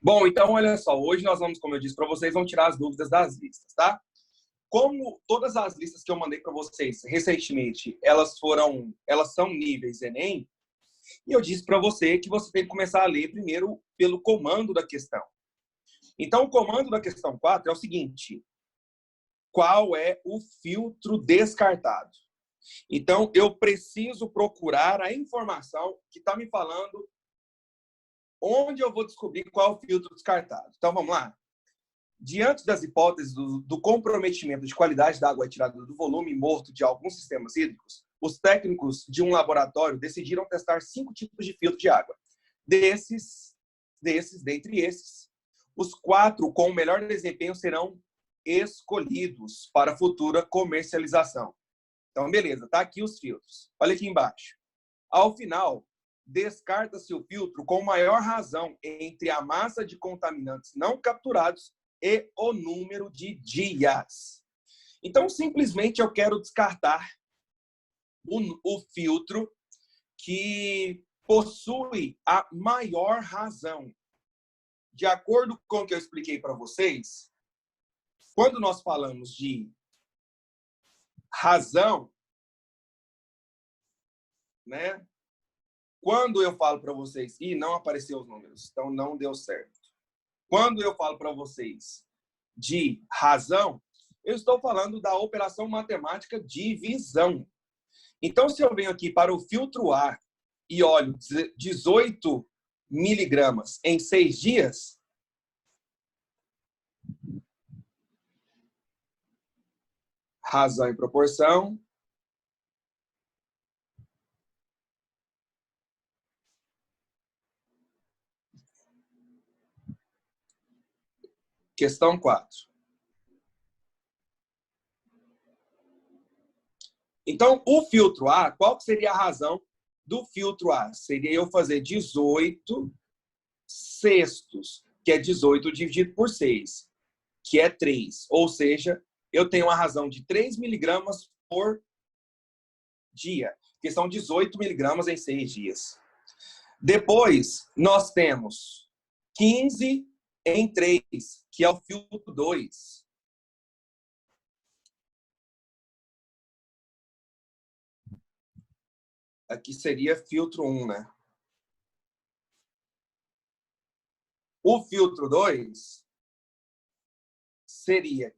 Bom, então, olha só. Hoje nós vamos, como eu disse para vocês, vamos tirar as dúvidas das listas, tá? Como todas as listas que eu mandei para vocês recentemente, elas são níveis Enem, e eu disse para você que você tem que começar a ler primeiro pelo comando da questão. Então, o comando da questão 4 é o seguinte: qual é o filtro descartado? Então, eu preciso procurar a informação que está me falando onde eu vou descobrir qual é o filtro descartado. Então, vamos lá. Diante das hipóteses do comprometimento de qualidade da água retirada do volume morto de alguns sistemas hídricos, os técnicos de um laboratório decidiram testar 5 tipos de filtro de água. Dentre esses, os 4 com o melhor desempenho serão escolhidos para futura comercialização. Então, beleza, tá aqui os filtros. Olha aqui embaixo. Ao final, descarta-se o filtro com maior razão entre a massa de contaminantes não capturados e o número de dias. Então, simplesmente eu quero descartar o filtro que possui a maior razão. De acordo com o que eu expliquei para vocês, quando nós falamos de razão, né? Quando eu falo para vocês, e não apareceu os números, então não deu certo. Quando eu falo para vocês de razão, eu estou falando da operação matemática divisão. Então, se eu venho aqui para o filtro A e olho 18 miligramas em 6 dias, razão e proporção, questão 4. Então, o filtro A, qual seria a razão do filtro A? Seria eu fazer 18 sextos, que é 18 dividido por 6, que é 3. Ou seja, eu tenho uma razão de 3 miligramas por dia, que são 18 miligramas em 6 dias. Depois, nós temos 15 em 3, que é o filtro 2. Aqui seria filtro 1, né? O filtro 2 seria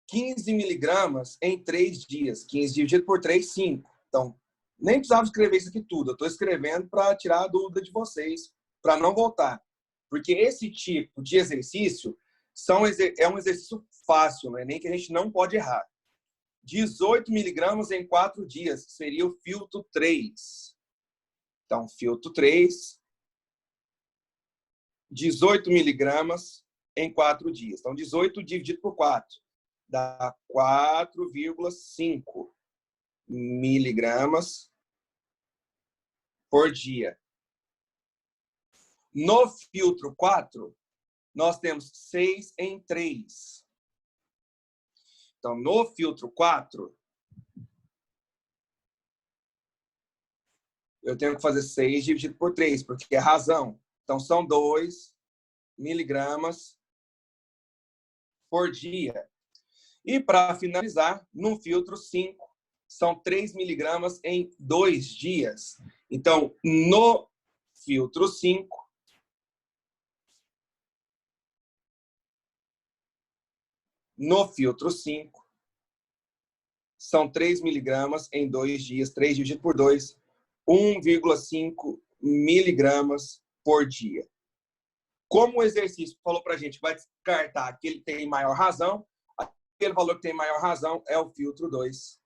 15 miligramas em 3 dias. 15 dividido por 3, 5. Então, nem precisava escrever isso aqui tudo. Eu estou escrevendo para tirar a dúvida de vocês, para não voltar. Porque esse tipo de exercício é um exercício fácil, não é nem que a gente não pode errar. 18 miligramas em 4 dias seria o filtro 3. Então, filtro 3, 18 miligramas em 4 dias. Então, 18 dividido por 4 dá 4,5 miligramas por dia. No filtro 4, nós temos 6 em 3. Então, no filtro 4, eu tenho que fazer 6 dividido por 3, porque é razão. Então, são 2 miligramas por dia. E, para finalizar, no filtro 5, são 3 miligramas em 2 dias. Então, no filtro 5, são 3 miligramas em 2 dias. 3 dividido por 2, 1,5 miligramas por dia. Como o exercício falou para a gente, vai descartar que ele tem maior razão, aquele valor que tem maior razão é o filtro 2.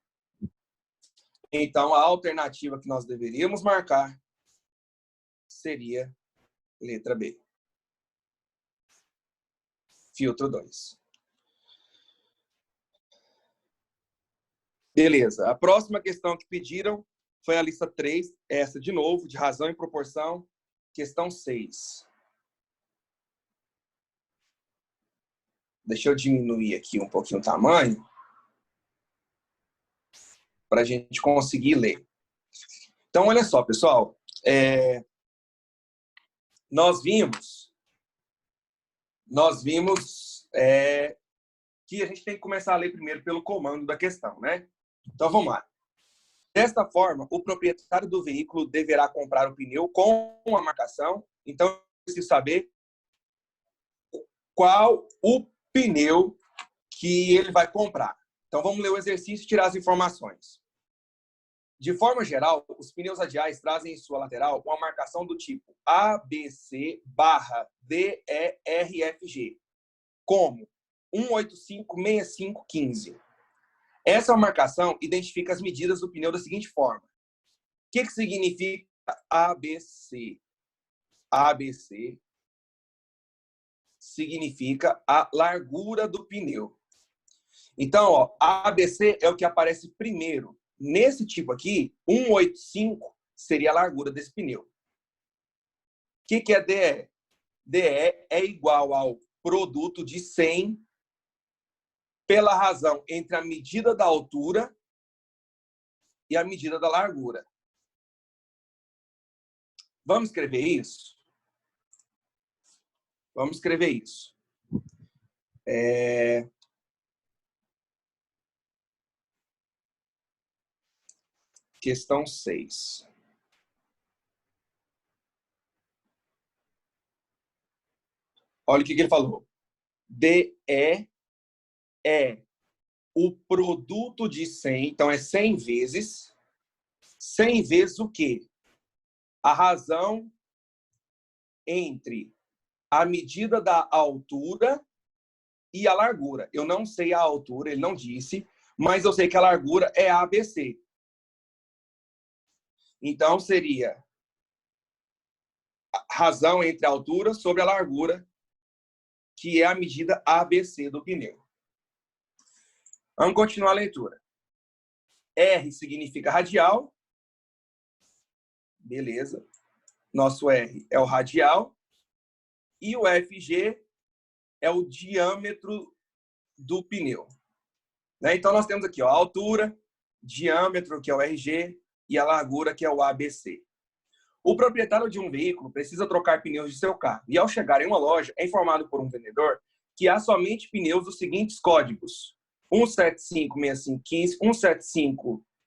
Então, a alternativa que nós deveríamos marcar seria letra B. Filtro 2. Beleza. A próxima questão que pediram foi a lista 3, essa de novo, de razão e proporção, questão 6. Deixa eu diminuir aqui um pouquinho o tamanho para a gente conseguir ler. Então, olha só, pessoal. Nós vimos nós vimos que a gente tem que começar a ler primeiro pelo comando da questão, né? Então, vamos lá. Desta forma, o proprietário do veículo deverá comprar o pneu com a marcação. Então, eu preciso saber qual o pneu que ele vai comprar. Então, vamos ler o exercício e tirar as informações. De forma geral, os pneus radiais trazem em sua lateral uma marcação do tipo ABC/DERFG, como 1856515. Essa marcação identifica as medidas do pneu da seguinte forma. O que significa ABC? ABC significa a largura do pneu. Então, ó, ABC é o que aparece primeiro. Nesse tipo aqui, 185 seria a largura desse pneu. O que é DE? DE é igual ao produto de 100 pela razão entre a medida da altura e a medida da largura. Vamos escrever isso? Vamos escrever isso. Questão 6. Olha o que ele falou. DE é o produto de 100, então é 100 vezes. 100 vezes o quê? A razão entre a medida da altura e a largura. Eu não sei a altura, ele não disse, mas eu sei que a largura é ABC. Então, seria a razão entre a altura sobre a largura, que é a medida ABC do pneu. Vamos continuar a leitura. R significa radial. Beleza. Nosso R é o radial. E o FG é o diâmetro do pneu. Então, nós temos aqui ó, a altura, diâmetro, que é o RG, e a largura, que é o ABC. O proprietário de um veículo precisa trocar pneus de seu carro. E, ao chegar em uma loja, é informado por um vendedor que há somente pneus dos seguintes códigos. 1756515,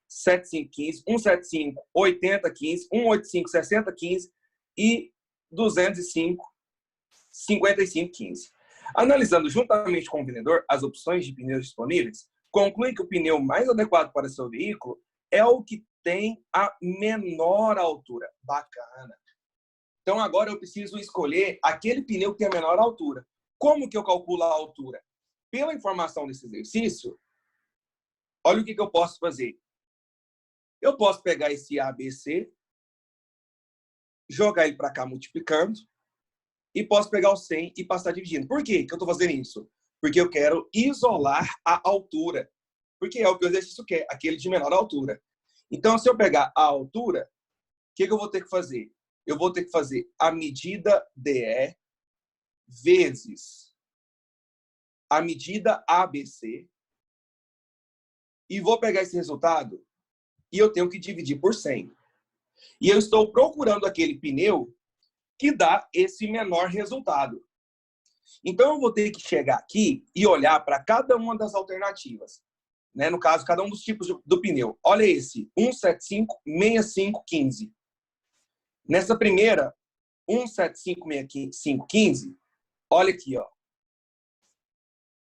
1757515, 1758015, 1856015 e 2055515. Analisando juntamente com o vendedor as opções de pneus disponíveis, conclui que o pneu mais adequado para seu veículo é o que tem a menor altura. Bacana. Então, agora eu preciso escolher aquele pneu que tem a menor altura. Como que eu calculo a altura? Pela informação desse exercício, olha o que eu posso fazer. Eu posso pegar esse ABC, jogar ele para cá multiplicando, e posso pegar o 100 e passar dividindo. Por que eu estou fazendo isso? Porque eu quero isolar a altura. Porque é o que o exercício quer, aquele de menor altura. Então, se eu pegar a altura, o que eu vou ter que fazer? Eu vou ter que fazer a medida DE vezes a medida ABC e vou pegar esse resultado e eu tenho que dividir por 100. E eu estou procurando aquele pneu que dá esse menor resultado. Então, eu vou ter que chegar aqui e olhar para cada uma das alternativas. No caso, cada um dos tipos do pneu. Olha esse, 1756515. Nessa primeira, 1756515, olha aqui, ó.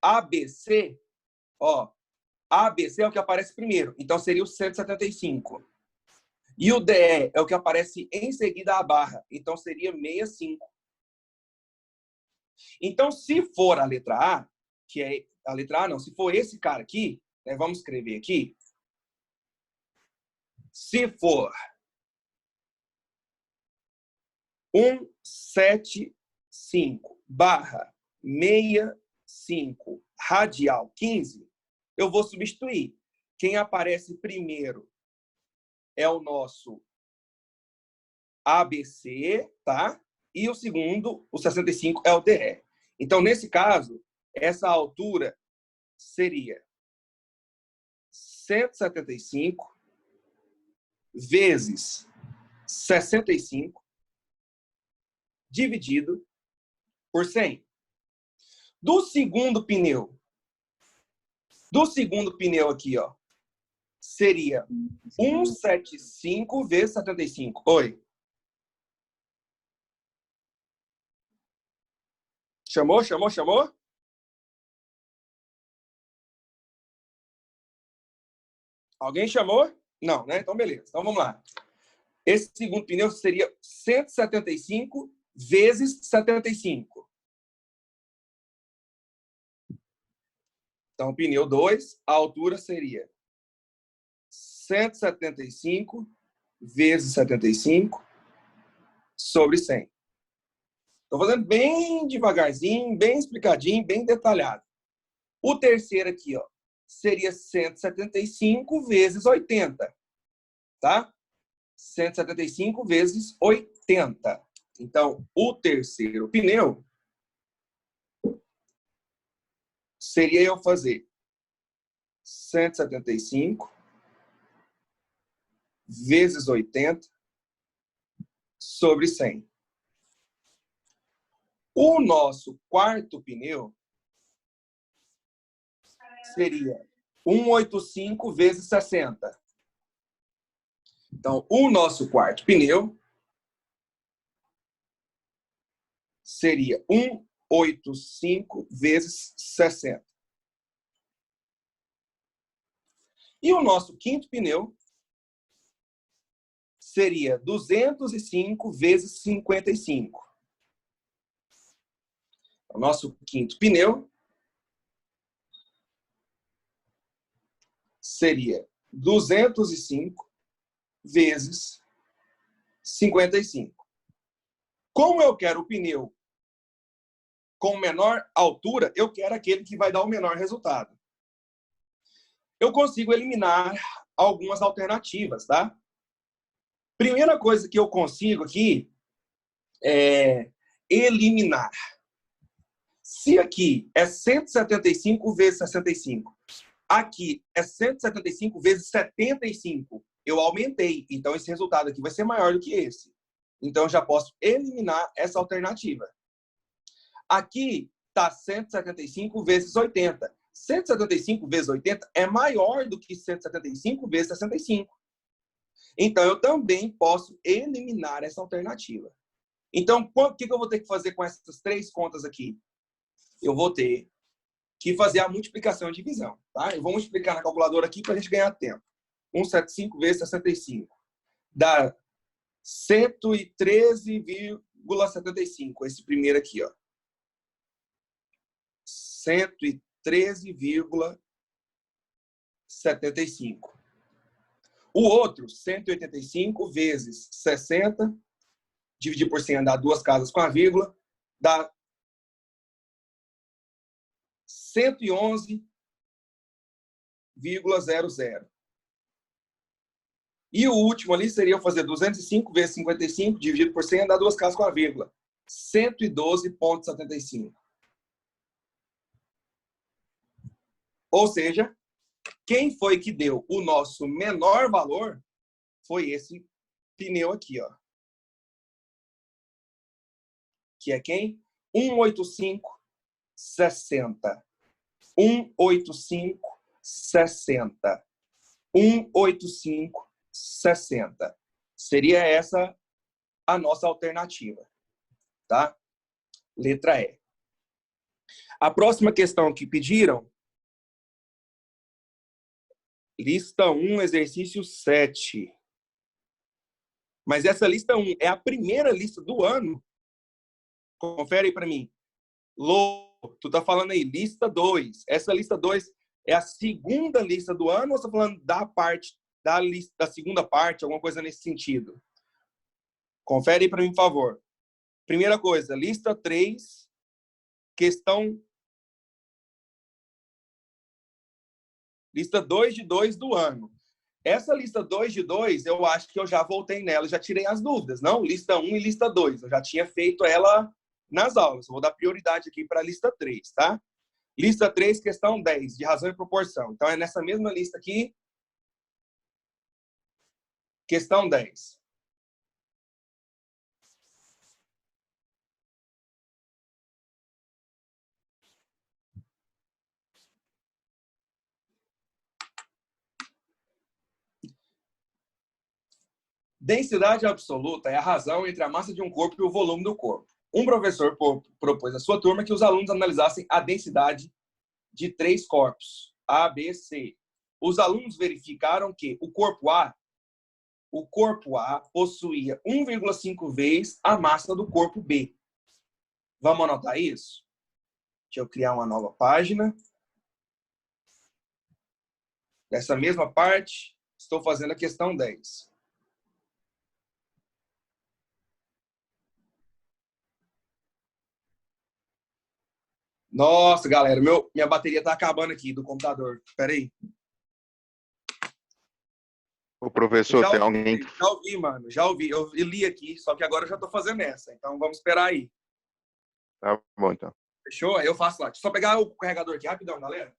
ABC, ó. ABC é o que aparece primeiro, então seria o 175. E o DE é o que aparece em seguida a barra, então seria 65. Então, se for a letra A, que é a letra A não, se for esse cara aqui, vamos escrever aqui. Se for 175/65 radial 15, eu vou substituir. Quem aparece primeiro é o nosso ABC, tá? E o segundo, o 65, é o DE. Então, nesse caso, essa altura seria 175 vezes 65 dividido por 100. Do segundo pneu aqui, ó, seria 175 vezes 75. Oi. Chamou? Alguém chamou? Não, né? Então, beleza. Então, vamos lá. Esse segundo pneu seria 175 vezes 75. Então, pneu 2, a altura seria 175 vezes 75 sobre 100. Estou fazendo bem devagarzinho, bem explicadinho, bem detalhado. O terceiro aqui, ó, seria 175 vezes 80, tá? 175 vezes 80. Então, o terceiro pneu seria eu fazer 175 vezes 80 sobre 100. O nosso quarto pneu seria 185 vezes 60. Então, o nosso quarto pneu seria 185 vezes 60. E o nosso quinto pneu seria 205 vezes 55. O nosso quinto pneu seria 205 vezes 55. Como eu quero o pneu com menor altura, eu quero aquele que vai dar o menor resultado. Eu consigo eliminar algumas alternativas, tá? Primeira coisa que eu consigo aqui é eliminar. Se aqui é 175 vezes 65, aqui é 175 vezes 75, eu aumentei. Então, esse resultado aqui vai ser maior do que esse. Então, eu já posso eliminar essa alternativa. Aqui está 175 vezes 80. 175 vezes 80 é maior do que 175 vezes 65. Então, eu também posso eliminar essa alternativa. Então, o que eu vou ter que fazer com essas três contas aqui? Eu vou ter que fazer a multiplicação e divisão. Tá? Eu vou multiplicar na calculadora aqui para a gente ganhar tempo. 175 vezes 65 dá 113,75. Esse primeiro aqui, ó. 113,75. O outro, 185 vezes 60, dividir por 100 dá duas casas com a vírgula, dá 111,00. E o último ali seria eu fazer 205 vezes 55, dividido por 100, dá duas casas com a vírgula. 112,75. Ou seja, quem foi que deu o nosso menor valor foi esse pneu aqui, ó. Que é quem? 185,60. 185,60. 185,60. Seria essa a nossa alternativa, tá? Letra E. A próxima questão que pediram, lista 1, exercício 7. Mas essa lista 1 é a primeira lista do ano. Confere aí para mim. Lô, tu tá falando aí, lista 2. Essa lista 2 é a segunda lista do ano ou você tá falando da parte, da lista, da segunda parte, alguma coisa nesse sentido? Confere aí para mim, por favor. Primeira coisa, lista 3, questão... Lista 2 de 2 do ano. Essa lista 2 de 2, eu acho que eu já voltei nela, já tirei as dúvidas, não? Lista 1 e lista 2. Eu já tinha feito ela nas aulas. Eu vou dar prioridade aqui para a lista 3, tá? Lista 3, questão 10, de razão e proporção. Então, é nessa mesma lista aqui. Questão 10. Densidade absoluta é a razão entre a massa de um corpo e o volume do corpo. Um professor propôs à sua turma que os alunos analisassem a densidade de 3 corpos, A, B, C. Os alunos verificaram que o corpo A possuía 1,5 vezes a massa do corpo B. Vamos anotar isso? Deixa eu criar uma nova página. Dessa mesma parte, estou fazendo a questão 10. Nossa, galera, minha bateria está acabando aqui do computador. Espera aí. O professor, tem alguém... Já ouvi, mano. Já ouvi. Eu li aqui, só que agora eu já estou fazendo essa. Então, vamos esperar aí. Tá bom, então. Fechou? Aí eu faço lá. Deixa eu só pegar o carregador aqui rapidão, galera.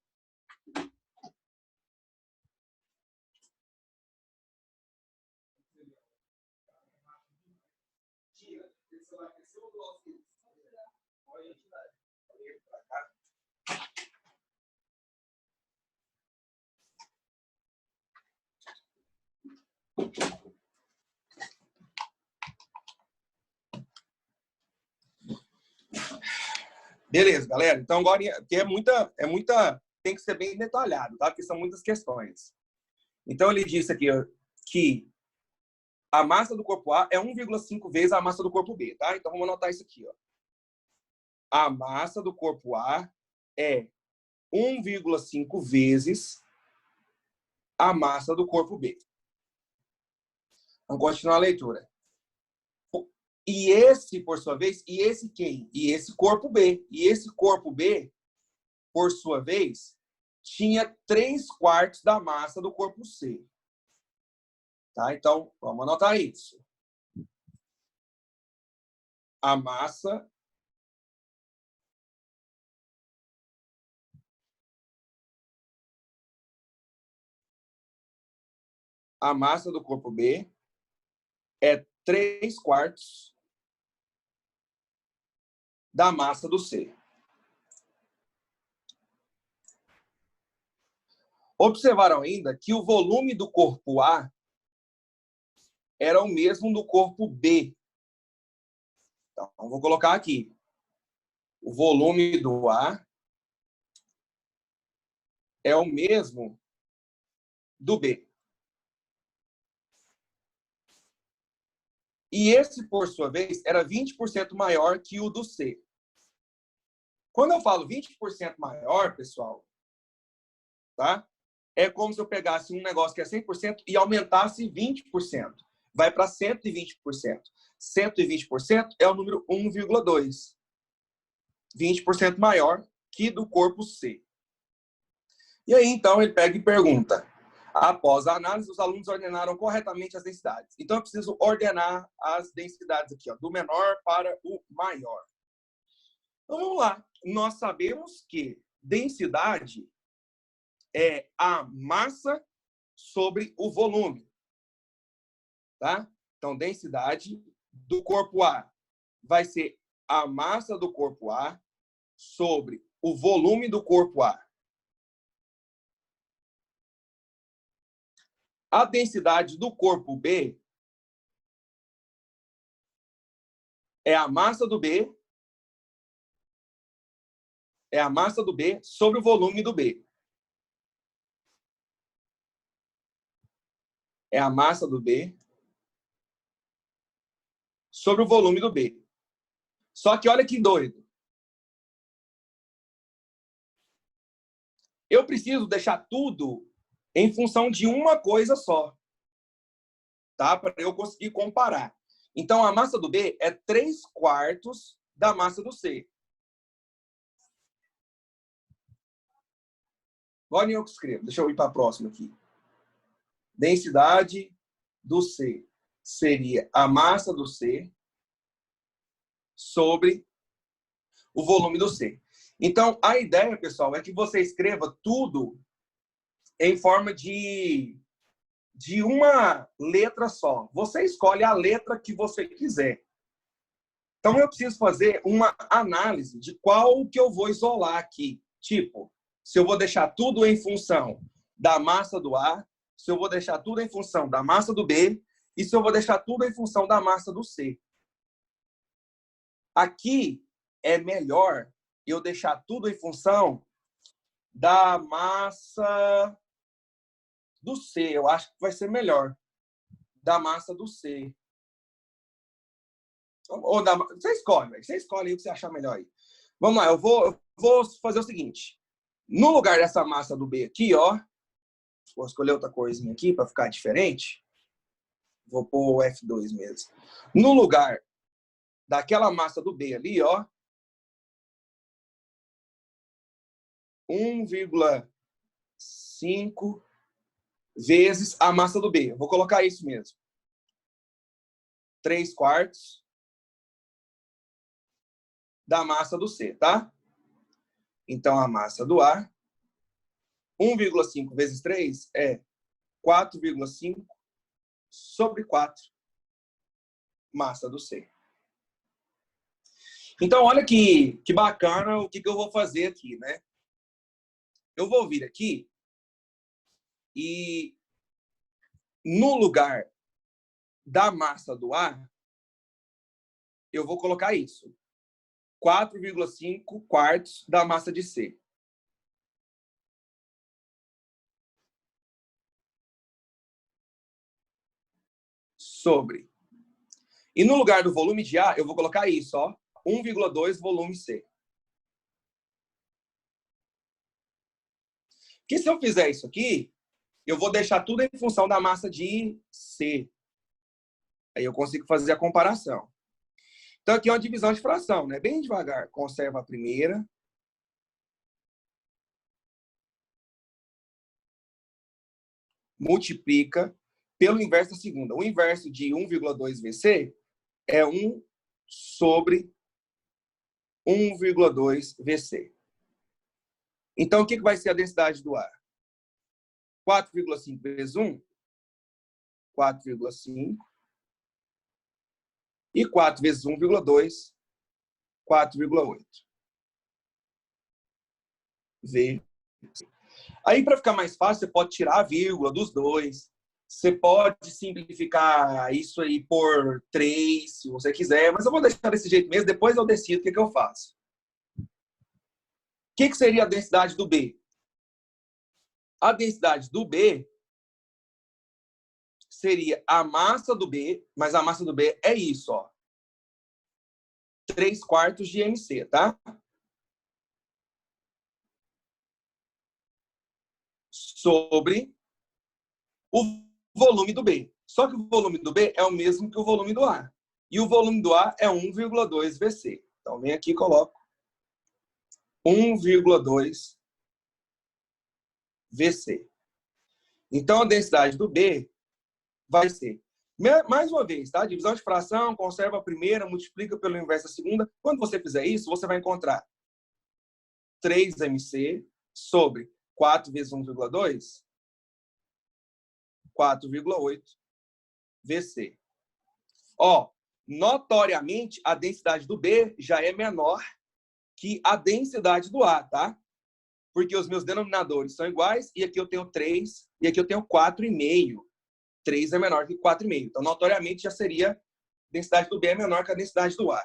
Beleza, galera. Então, agora tem que ser bem detalhado, tá? Porque são muitas questões. Então, ele disse aqui que a massa do corpo A é 1,5 vezes a massa do corpo B, tá? Então, vamos anotar isso aqui, ó. A massa do corpo A é 1,5 vezes a massa do corpo B. Vamos continuar a leitura. E esse, por sua vez, e esse quem? E esse corpo B. E esse corpo B, por sua vez, tinha 3/4 da massa do corpo C. Tá? Então, vamos anotar isso. A massa do corpo B é 3/4 da massa do C. Observaram ainda que o volume do corpo A era o mesmo do corpo B. Então, vou colocar aqui. O volume do A é o mesmo do B. E esse, por sua vez, era 20% maior que o do C. Quando eu falo 20% maior, pessoal, tá? É como se eu pegasse um negócio que é 100% e aumentasse 20%. Vai para 120%. 120% é o número 1,2. 20% maior que do corpo C. E aí, então, ele pega e pergunta. Após a análise, os alunos ordenaram corretamente as densidades. Então, eu preciso ordenar as densidades aqui, ó, do menor para o maior. Então, vamos lá. Nós sabemos que densidade é a massa sobre o volume. Tá? Então, densidade do corpo A vai ser a massa do corpo A sobre o volume do corpo A. A densidade do corpo B é a massa do B sobre o volume do B. É a massa do B sobre o volume do B. Só que olha que doido. Eu preciso deixar tudo em função de uma coisa só, tá? Para eu conseguir comparar. Então, a massa do B é 3/4 da massa do C. Agora eu que escrevo. Deixa eu ir para a próxima aqui. Densidade do C seria a massa do C sobre o volume do C. Então, a ideia, pessoal, é que você escreva tudo em forma de uma letra só. Você escolhe a letra que você quiser. Então, eu preciso fazer uma análise de qual que eu vou isolar aqui. Tipo, se eu vou deixar tudo em função da massa do A, se eu vou deixar tudo em função da massa do B Isso eu vou deixar tudo em função da massa do C. Aqui é melhor eu deixar tudo em função da massa do C. Eu acho que vai ser melhor. Da massa do C. Ou da... Você escolhe, véio. Você escolhe aí o que você achar melhor aí. Vamos lá, eu vou fazer o seguinte. No lugar dessa massa do B aqui, ó, vou escolher outra coisinha aqui para ficar diferente. Vou pôr o F2 mesmo. No lugar daquela massa do B ali, ó, 1,5 vezes a massa do B. Vou colocar isso mesmo. 3/4 da massa do C, tá? Então, a massa do A, 1,5 vezes 3 é 4,5 sobre 4 massa do C. Então, olha que bacana o que eu vou fazer aqui, né? Eu vou vir aqui e no lugar da massa do A, eu vou colocar isso. 4,5 quartos da massa de C. Sobre. E no lugar do volume de A, eu vou colocar isso, ó. 1,2 volume C. Porque se eu fizer isso aqui, eu vou deixar tudo em função da massa de C. Aí eu consigo fazer a comparação. Então, aqui é uma divisão de fração, né? Bem devagar. Conserva a primeira. Multiplica pelo inverso da segunda. O inverso de 1,2 VC é 1 sobre 1,2 VC. Então, o que vai ser a densidade do ar? 4,5 vezes 1, 4,5. E 4 vezes 1,2, 4,8. V. Aí, para ficar mais fácil, você pode tirar a vírgula dos dois. Você pode simplificar isso aí por 3, se você quiser. Mas eu vou deixar desse jeito mesmo. Depois eu decido o que eu faço. O que seria a densidade do B? A densidade do B seria a massa do B, mas a massa do B é isso, ó. 3/4 de MC, tá? Sobre o volume do B. Só que o volume do B é o mesmo que o volume do A. E o volume do A é 1,2 VC. Então, vem aqui e coloco 1,2 VC. Então, a densidade do B vai ser, mais uma vez, tá? Divisão de fração, conserva a primeira, multiplica pelo inverso da segunda. Quando você fizer isso, você vai encontrar 3MC sobre 4 vezes 1,2, 4,8 VC. Ó, notoriamente, a densidade do B já é menor que a densidade do A, tá? Porque os meus denominadores são iguais, e aqui eu tenho 3, e aqui eu tenho 4,5. 3 é menor que 4,5. Então, notoriamente, já seria a densidade do B é menor que a densidade do A.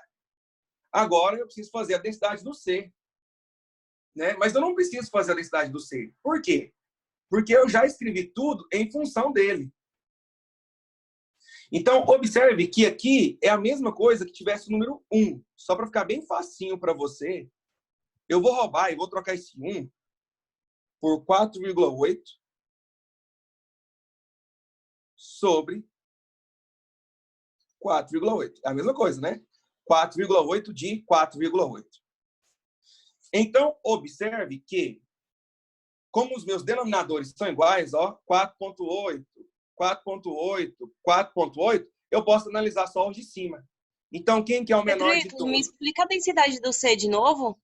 Agora, eu preciso fazer a densidade do C. Né? Mas eu não preciso fazer a densidade do C. Por quê? Porque eu já escrevi tudo em função dele. Então, observe que aqui é a mesma coisa que tivesse o número 1. Só para ficar bem facinho para você, eu vou roubar e vou trocar esse 1 por 4,8 sobre 4,8. É a mesma coisa, né? 4,8 de 4,8. Então, observe que, como os meus denominadores são iguais, ó, 4,8, 4,8, 4,8, eu posso analisar só os de cima. Então, quem que é o menor de todos? Me explica a densidade do C de novo?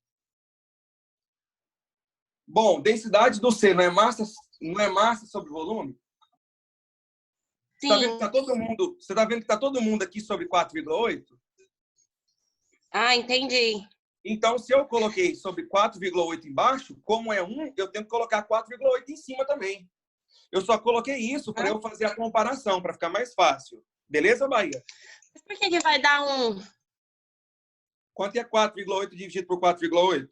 Bom, densidade do C não é massa sobre volume? Sim. Você tá vendo que tá todo mundo aqui sobre 4,8? Ah, entendi. Então, se eu coloquei sobre 4,8 embaixo, como é 1, eu tenho que colocar 4,8 em cima também. Eu só coloquei isso para eu fazer a comparação, para ficar mais fácil. Beleza, Bahia? Mas por que vai dar 1? Quanto é 4,8 dividido por 4,8?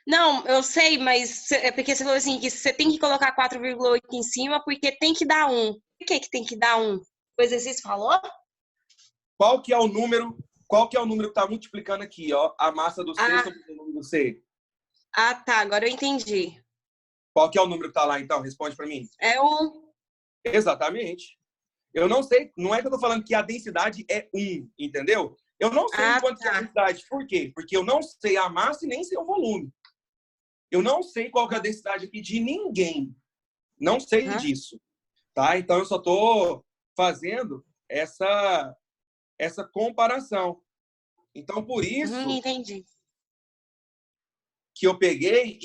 Não, eu sei, mas é porque você falou assim, que você tem que colocar 4,8 em cima porque tem que dar 1. Por que tem que dar 1? O exercício falou? Qual que é o número que está multiplicando aqui, ó, a massa do C Ah, sobre o volume do C? tá, agora eu entendi. Qual que é o número que está lá, então? Responde para mim. É 1. Exatamente. Eu não sei, não é que eu estou falando que a densidade é 1, entendeu? Eu não sei quanto que é a Tá. densidade. Por quê? Porque eu não sei a massa e nem sei o volume. Eu não sei qual que é a densidade aqui de ninguém. Não sei disso. Tá? Então, eu só estou fazendo essa comparação. Então, por isso Entendi. que eu peguei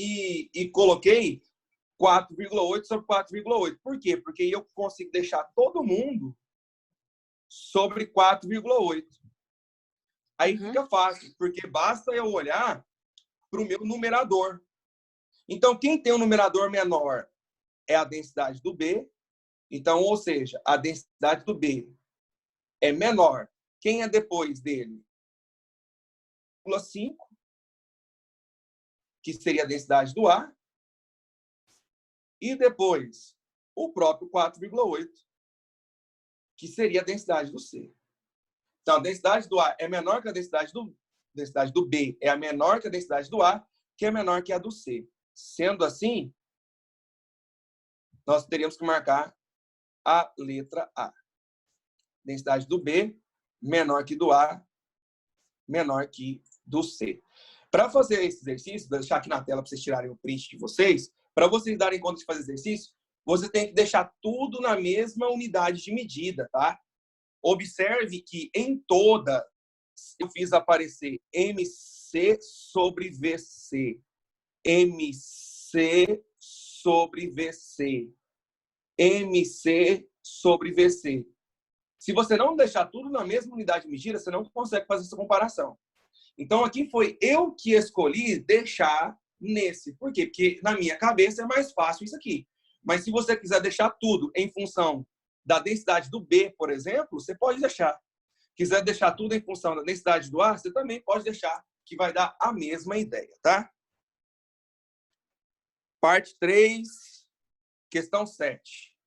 e coloquei 4,8 sobre 4,8. Por quê? Porque eu consigo deixar todo mundo sobre 4,8. Aí fica fácil, porque basta eu olhar para o meu numerador. Então, quem tem um numerador menor é a densidade do B. Então, ou seja, a densidade do B é menor. Quem é depois dele? 0,5, que seria a densidade do A. E depois, o próprio 4,8, que seria a densidade do C. Então, a densidade do A é menor que a densidade do B, é a menor que a densidade do A, que é menor que a do C. Sendo assim, nós teríamos que marcar a letra A. Densidade do B menor que do A, menor que do C. Para fazer esse exercício, vou deixar aqui na tela para vocês tirarem o print de vocês, para vocês darem conta de fazer exercício, você tem que deixar tudo na mesma unidade de medida, tá? Observe que em toda eu fiz aparecer MC sobre VC. MC sobre VC. MC sobre VC. Se você não deixar tudo na mesma unidade de medida, você não consegue fazer essa comparação. Então, aqui foi eu que escolhi deixar nesse. Por quê? Porque na minha cabeça é mais fácil isso aqui. Mas se você quiser deixar tudo em função da densidade do B, por exemplo, você pode deixar. Quiser deixar tudo em função da densidade do A, você também pode deixar, que vai dar a mesma ideia, tá? Parte 3, questão 7.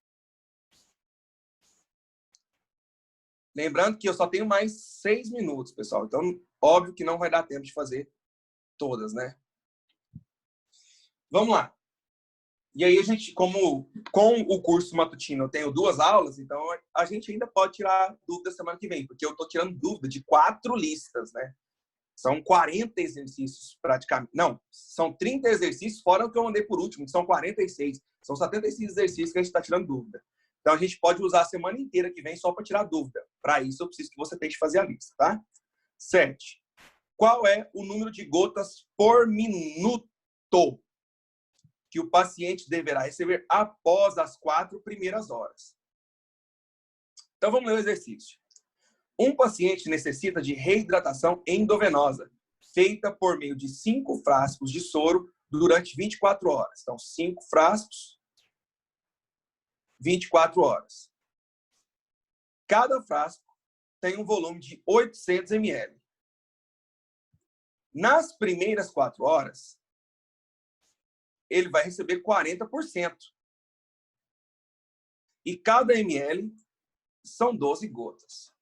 Lembrando que eu só tenho mais 6 minutos, pessoal. Então, óbvio que não vai dar tempo de fazer todas, né? Vamos lá. E aí, a gente, como com o curso matutino eu tenho 2 aulas, então a gente ainda pode tirar dúvida semana que vem, porque eu estou tirando dúvida de 4 listas, né? São 40 exercícios praticamente. Não, são 30 exercícios, fora o que eu mandei por último, que são 46. São 76 exercícios que a gente está tirando dúvida. Então, a gente pode usar a semana inteira que vem só para tirar dúvida. Para isso, eu preciso que você tente fazer a lista, tá? 7. Qual é o número de gotas por minuto que o paciente deverá receber após as 4 primeiras horas? Então, vamos ler o exercício. Um paciente necessita de reidratação endovenosa, feita por meio de 5 frascos de soro durante 24 horas. Então, 5 frascos, 24 horas. Cada frasco tem um volume de 800 ml. Nas primeiras 4 horas, ele vai receber 40%. E cada ml são 12 gotas.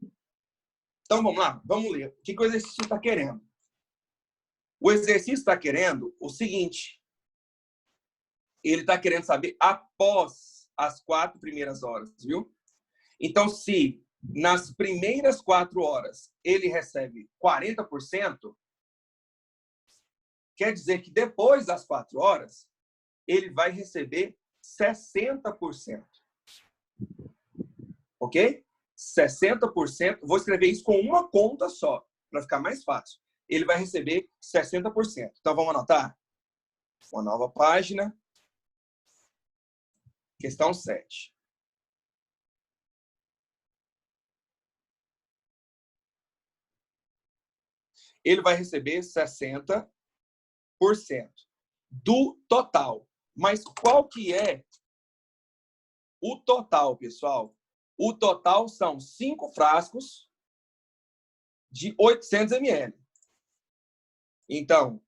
Então, vamos lá, vamos ler. O que o exercício está querendo? O exercício está querendo o seguinte. Ele está querendo saber após as 4 primeiras horas, viu? Então, se nas primeiras 4 horas ele recebe 40%, quer dizer que depois das 4 horas, ele vai receber 60%. Ok? 60%. Vou escrever isso com uma conta só, para ficar mais fácil. Ele vai receber 60%. Então, vamos anotar? Uma nova página. Questão 7. Ele vai receber 60% do total. Mas qual que é o total, pessoal? O total são 5 frascos de 800 ml. Então,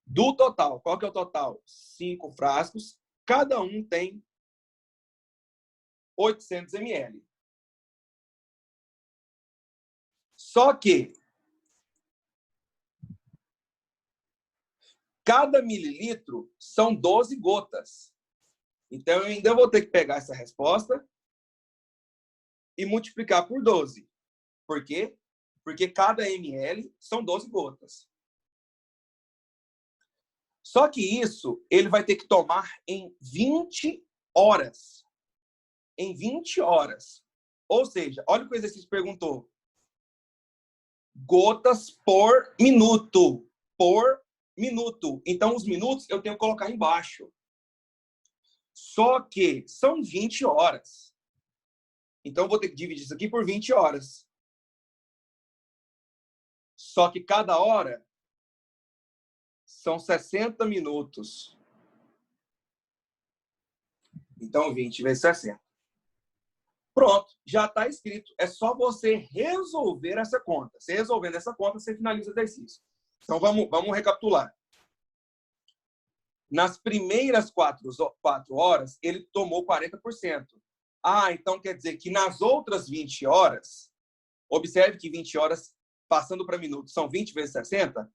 do total, qual que é o total? 5 frascos, cada um tem 800 ml. Só que cada mililitro são 12 gotas. Então, eu ainda vou ter que pegar essa resposta e multiplicar por 12. Por quê? Porque cada ml são 12 gotas. Só que isso ele vai ter que tomar em 20 horas. Em 20 horas. Ou seja, olha o que o exercício perguntou. Gotas por minuto. Por minuto. Então, os minutos eu tenho que colocar embaixo. Só que são 20 horas. Então, eu vou ter que dividir isso aqui por 20 horas. Só que cada hora são 60 minutos. Então, 20 vezes 60. Pronto, já está escrito. É só você resolver essa conta. Você resolvendo essa conta, você finaliza o exercício. Então, vamos recapitular. Nas primeiras 4 horas, ele tomou 40%. Ah, então quer dizer que nas outras 20 horas, observe que 20 horas, passando para minutos, são 20 vezes 60,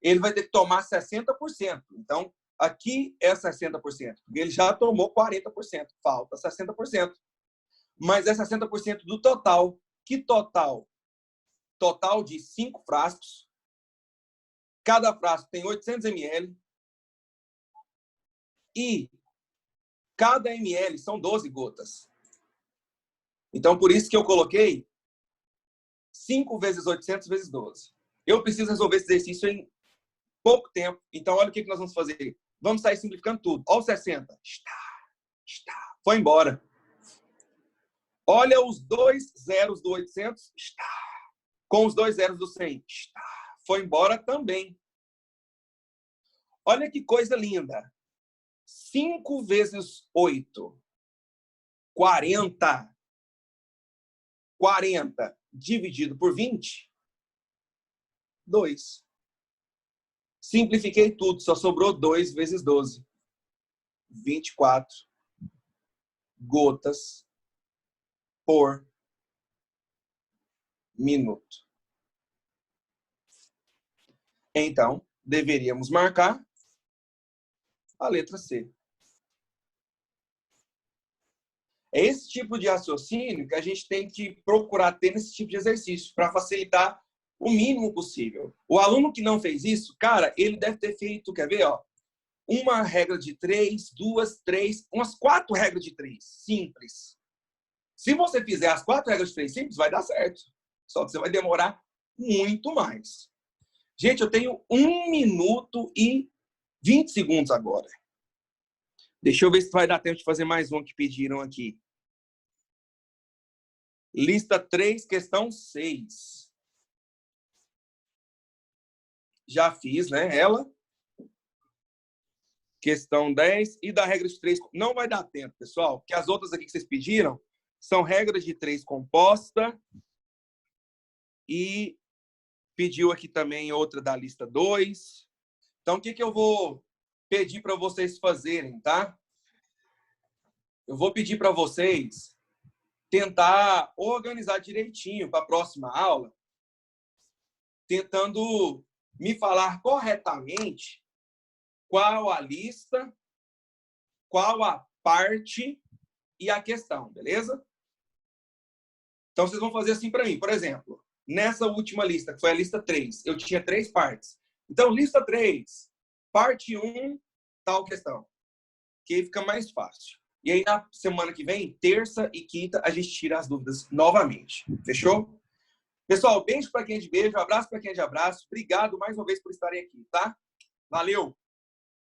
ele vai ter que tomar 60%. Então, aqui é 60%, porque ele já tomou 40%, falta 60%. Mas é 60% do total. Que total? Total de 5 frascos. Cada frasco tem 800 ml. E cada ml são 12 gotas. Então, por isso que eu coloquei 5 vezes 800 vezes 12. Eu preciso resolver esse exercício em pouco tempo. Então, olha o que nós vamos fazer. Vamos sair simplificando tudo. Olha o 60. Foi embora. Olha os 2 zeros do 800. Com os 2 zeros do 100. Foi embora também. Olha que coisa linda. 5 vezes 8. 40. 40 dividido por 20. 2. Simplifiquei tudo. Só sobrou 2 vezes 12. 24 gotas por minuto. Então, deveríamos marcar a letra C. É esse tipo de raciocínio que a gente tem que procurar ter nesse tipo de exercício, para facilitar o mínimo possível. O aluno que não fez isso, cara, ele deve ter feito, quer ver, ó, uma regra de 3, 2, 3, umas 4 regras de 3, simples. Se você fizer as 4 regras de 3 simples, vai dar certo. Só que você vai demorar muito mais. Gente, eu tenho 1 minuto e 20 segundos agora. Deixa eu ver se vai dar tempo de fazer mais um que pediram aqui. Lista 3, questão 6. Já fiz, né? Ela. Questão 10. E da regra de 3. Não vai dar tempo, pessoal, porque as outras aqui que vocês pediram são regras de 3 composta. E pediu aqui também outra da lista 2. Então, o que eu vou pedir para vocês fazerem, tá? Eu vou pedir para vocês tentar organizar direitinho para a próxima aula, tentando me falar corretamente qual a lista, qual a parte e a questão, beleza? Então, vocês vão fazer assim para mim. Por exemplo, nessa última lista, que foi a lista 3, eu tinha 3 partes. Então, lista 3, parte 1, tal questão. Que aí fica mais fácil. E aí, na semana que vem, terça e quinta, a gente tira as dúvidas novamente. Fechou? Pessoal, beijo para quem é de beijo, abraço para quem é de abraço. Obrigado mais uma vez por estarem aqui, tá? Valeu!